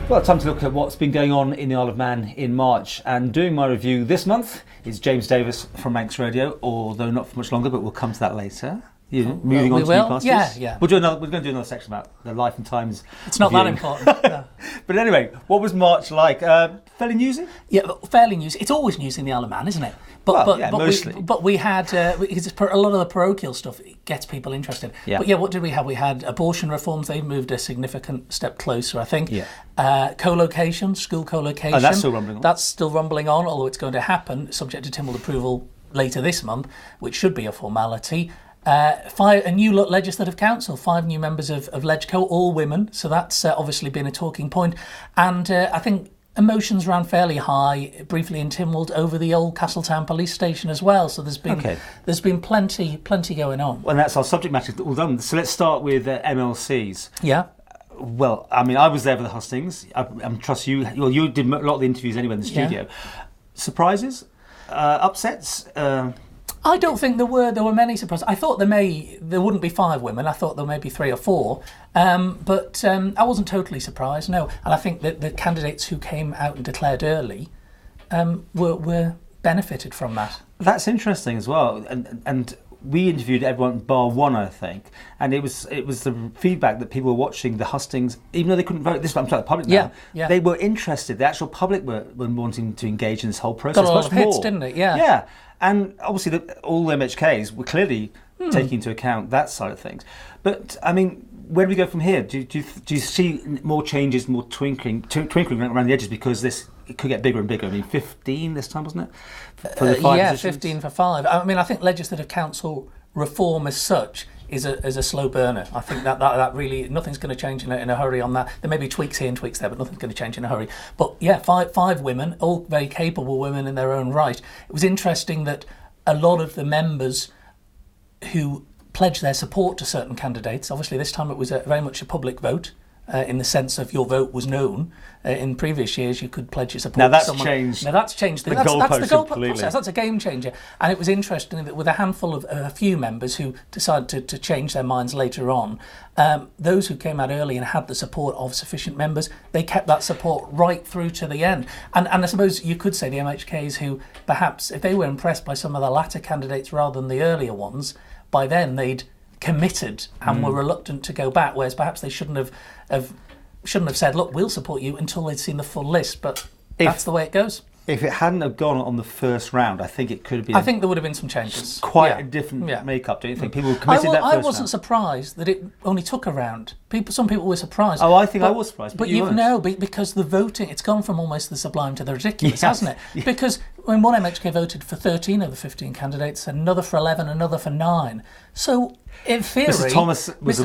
Well, time to look at what's been going on in the Isle of Man in March. And doing my review this month is James Davis from Manx Radio, although not for much longer, but we'll come to that later. Moving on to Newcastle. Yeah. We're going to do another section about the life and times. It's not that important. No. But anyway, what was March like? Fairly newsy? Yeah, fairly newsy. It's always news in the Isle of Man, isn't it? Mostly. We had a lot of the parochial stuff gets people interested. Yeah. But yeah, what did we have? We had abortion reforms. They've moved a significant step closer, I think. Yeah. Co-location, school co-location. Oh, that's still rumbling on. That's still rumbling on, although it's going to happen, subject to Tynwald approval later this month, which should be a formality. A new legislative council, 5 new members of LegCo, all women, so that's obviously been a talking point. And I think emotions ran fairly high briefly in Tynwald over the old Castletown police station as well, so there's been plenty going on. Well, that's our subject matter all done. So let's start with MLCs. Yeah. Well, I mean, I was there for the hustings. I trust you. Well, you did a lot of the interviews anyway in the studio. Yeah. Surprises? Upsets? I don't think there were many surprises. I thought there wouldn't be 5 women. I thought there may be 3 or 4. But I wasn't totally surprised, no. And I think that the candidates who came out and declared early were benefited from that. That's interesting as well. And we interviewed everyone bar one, I think, and it was the feedback that people were watching the hustings, even though they couldn't vote. This I'm talking the public now. Yeah. They were interested. The actual public were wanting to engage in this whole process. Got a lot of hits, didn't it? Yeah. Yeah. And obviously, all the MHKs were clearly taking into account that side of things. But I mean, where do we go from here? Do you see more changes, more twinkling around the edges, because it could get bigger and bigger? I mean, 15 this time, wasn't it? For the 5 positions? 15 for 5. I mean, I think legislative council reform as such is a slow burner. I think that really nothing's going to change in a hurry on that. There may be tweaks here and tweaks there, but nothing's going to change in a hurry. But yeah, five women, all very capable women in their own right. It was interesting that a lot of the members who pledged their support to certain candidates, obviously this time it was very much a public vote, in the sense of your vote was known. In previous years, you could pledge your support to someone. Now that's changed the goalpost process. That's a game changer. And it was interesting that with a handful of a few members who decided to change their minds later on, those who came out early and had the support of sufficient members, they kept that support right through to the end. And I suppose you could say the MHKs who perhaps, if they were impressed by some of the latter candidates rather than the earlier ones, by then they'd committed and were reluctant to go back, whereas perhaps they shouldn't have said, look, we'll support you, until they'd seen the full list. But that's the way it goes. If it hadn't have gone on the first round, I think it could have been... I think there would have been some changes. Quite a different makeup, don't you think? People committed that first round. I wasn't surprised that it only took a round. Some people were surprised. Oh, I think I was surprised, but you weren't. No, because the voting, it's gone from almost the sublime to the ridiculous, hasn't it? Yeah. Because when one MHK voted for 13 of the 15 candidates, another for 11, another for 9. So, in theory, Mr.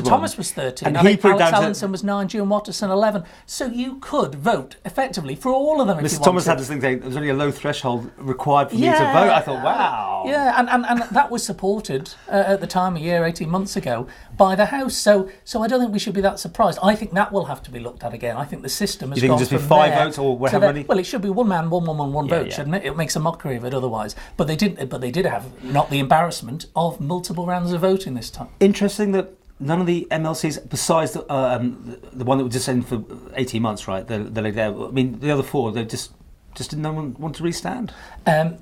Thomas was 13, and Alex Allinson was 9, June Watterson 11. So you could vote effectively for all of them if you wanted. Mr. Thomas had this thing saying there was only a low threshold required for me to vote. I thought, wow. Yeah, and that was supported at the time, 18 months ago, by the House. So I don't think we should be that surprised. I think that will have to be looked at again. I think the system has gone from there. You think it'll just be 5 votes or however many? Well, it should be one man, one woman, one vote, shouldn't it? It makes a mockery of it otherwise. But they did have not the embarrassment of multiple rounds of voting this time. Interesting that none of the MLCs, besides the one that was just in for 18 months, right? I mean, the other 4, they just didn't no one want to restand. No,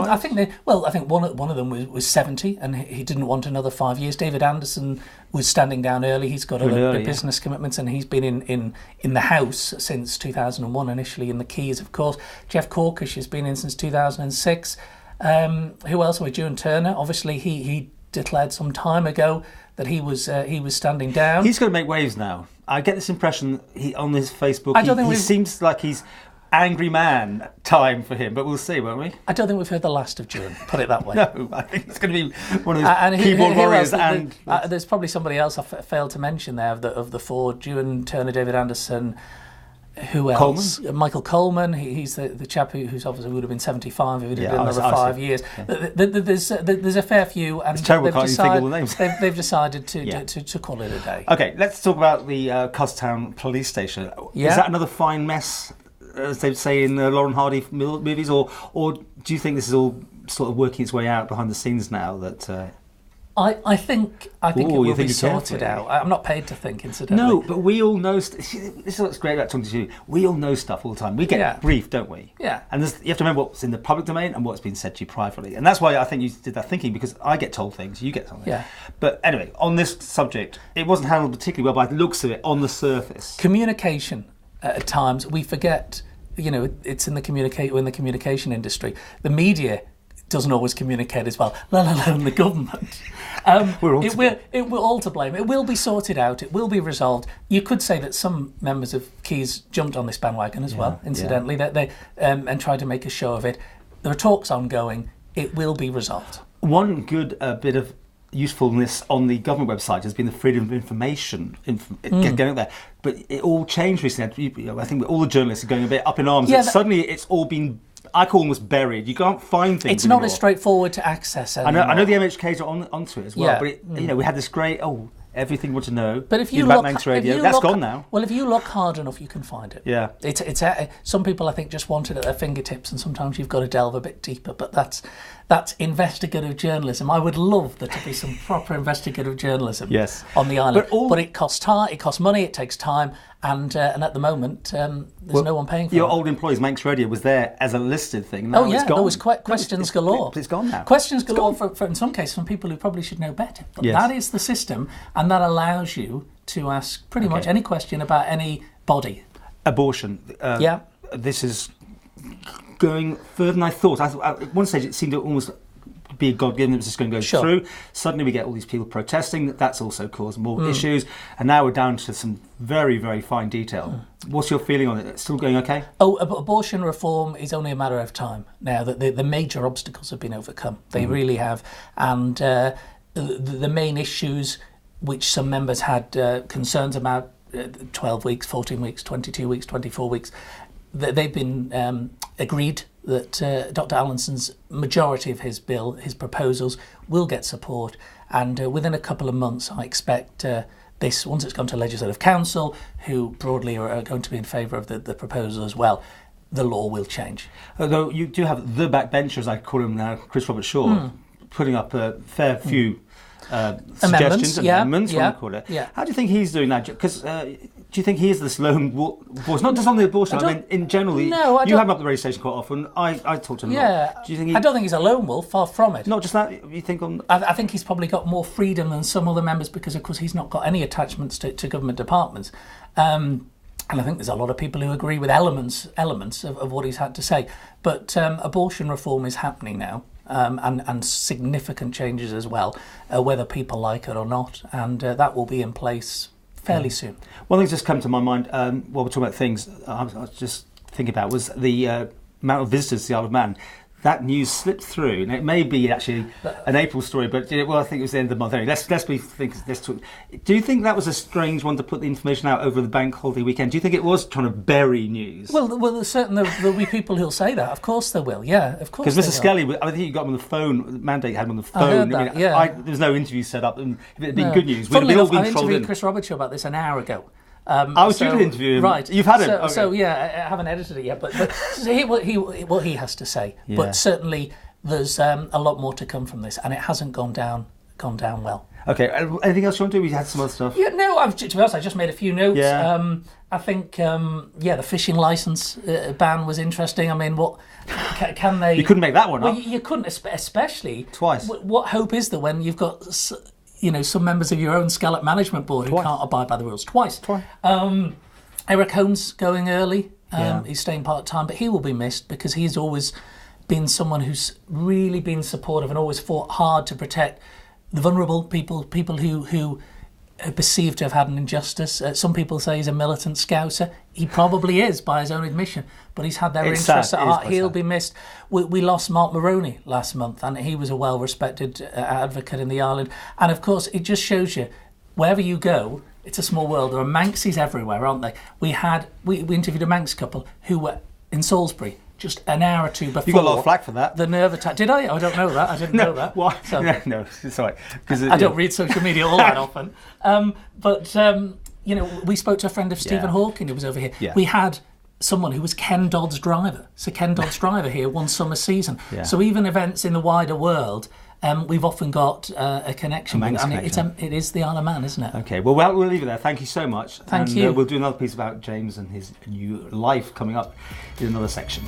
I think one of them was 70 and he didn't want another 5 years. David Anderson was standing down early. He's got other business commitments, and he's been in the House since 2001, initially in the Keys, of course. Jeff Corkish has been in since 2006. Who else? Ewan Turner. Obviously, he declared some time ago that he was standing down. He's going to make waves now. I get this impression on his Facebook. He seems like he's angry man time for him, but we'll see, won't we? I don't think we've heard the last of Ewan, put it that way. No, I think it's going to be one of those keyboard warriors. There's probably somebody else I failed to mention there of the 4, Ewan Turner, David Anderson. Who else? Coleman? Michael Coleman. He's the chap who's obviously would have been 75 if he'd have done another 5 years. Yeah. There's a fair few, and it's terrible. Can't you think all the names? They've decided to call it a day. Okay, let's talk about the Castletown police station. Yeah. Is that another fine mess, as they say in Lauren Hardy movies, or do you think this is all sort of working its way out behind the scenes now? That I think it will be sorted out. I'm not paid to think, incidentally. No, but we all know. This is what's great about talking to you. We all know stuff all the time. We get briefed, don't we? Yeah. And you have to remember what's in the public domain and what's been said to you privately. And that's why I think you did that thinking, because I get told things, you get told things. Yeah. But anyway, on this subject, it wasn't handled particularly well by the looks of it on the surface. Communication, at times, we forget, it's in the communication industry. The media doesn't always communicate as well, let alone the government. It will all to blame. It will be sorted out. It will be resolved. You could say that some members of Keys jumped on this bandwagon as well, incidentally, that they and tried to make a show of it. There are talks ongoing. It will be resolved. One good bit of usefulness on the government website has been the freedom of information getting out there. But it all changed recently. I think all the journalists are going a bit up in arms. Yeah, suddenly it's all been, I call almost buried. You can't find things. It's not as straightforward to access anymore. I know the MHKs are onto it as well, but we had this great everything you want to know. But if you look, Manx Radio, that's gone now. Well, if you look hard enough, you can find it. Yeah, it's some people I think just want it at their fingertips, and sometimes you've got to delve a bit deeper. But that's investigative journalism. I would love there to be some proper investigative journalism on the island. But it costs time, it costs money, it takes time, and at the moment there's no one paying for it. Your old employees, Manx Radio, was there as a listed thing. Now it's gone. There was questions galore. It's gone now. Questions galore for in some cases from people who probably should know better. But that is the system, and that allows you to ask pretty much any question about any body. Abortion. This is going further than I thought. At one stage it seemed to almost be a God-given, it was just going to go through. Suddenly we get all these people protesting. That's also caused more issues. And now we're down to some very, very fine detail. What's your feeling on it? It's still going okay? Abortion reform is only a matter of time now. That the major obstacles have been overcome. They really have. And the main issues which some members had concerns about, 12 weeks, 14 weeks, 22 weeks, 24 weeks, they've been agreed that Dr. Allinson's majority of his bill, his proposals, will get support. And within a couple of months, I expect this, once it's gone to Legislative Council, who broadly are going to be in favour of the proposal as well, the law will change. Although you do have the backbenchers, I call him now, Chris Robert Shaw, putting up a fair few suggestions, amendments, what you call it. Yeah. How do you think he's doing that? Because do you think he is this lone voice, not just on the abortion? I mean, in general, you have him up the radio station quite often. I talk to him a lot. Do you think I don't think he's a lone wolf. Far from it. Not just that. You think on? I think he's probably got more freedom than some other members because, of course, he's not got any attachments to government departments. And I think there's a lot of people who agree with elements of what he's had to say. But abortion reform is happening now. And significant changes as well, whether people like it or not, and that will be in place fairly soon. One thing that's just come to my mind while we're talking about things I was just thinking about was the amount of visitors to the Isle of Man. That news slipped through, and it may be actually an April story, but I think it was the end of the month. Anyway, let's talk. Do you think that was a strange one to put the information out over the bank holiday weekend? Do you think it was trying to bury news? Well, certainly there'll be people who'll say that. Of course there will. Yeah, of course. Because Mr. Skelly, I think you got him on the phone. Mandate had him on the phone. I heard that. There was no interview set up, and if it had been good news, we'd have all been trolled in. I interviewed Chris Roberts about this an hour ago. I was due to interview him. Right. You've had him. So I haven't edited it yet, but what he has to say. Yeah. But certainly there's a lot more to come from this, and it hasn't gone down well. Okay. Anything else you want to do? We had some other stuff. Yeah. No. To be honest, I just made a few notes. Yeah. I think the fishing license ban was interesting. I mean, what can they? You couldn't make that one up. Well, you couldn't, especially twice. What hope is there when you've got some members of your own Scallop Management Board who can't abide by the rules twice. Eric Holmes going early. He's staying part-time, but he will be missed because he's always been someone who's really been supportive and always fought hard to protect the vulnerable people who are perceived to have had an injustice. Some people say he's a militant Scouser. He probably is, by his own admission, but he's had their interests at heart. He'll be missed. We lost Mark Maroney last month, and he was a well-respected advocate in the island. And, of course, it just shows you, wherever you go, it's a small world. There are Manxies everywhere, aren't they? We interviewed a Manx couple who were in Salisbury just an hour or two before. You got a lot of flack for that. The nerve attack. Did I? I don't know that. I didn't know that. Why? So, no, it's all right. I don't read social media all that often. We spoke to a friend of Stephen Hawking who was over here. Yeah. We had someone who was Ken Dodd's driver. So Ken Dodd's driver here one summer season. Yeah. So even events in the wider world we've often got a connection with it. And it is the Isle of Man, isn't it? Okay, well, we'll leave it there. Thank you so much. Thank you. We'll do another piece about James and his new life coming up in another section.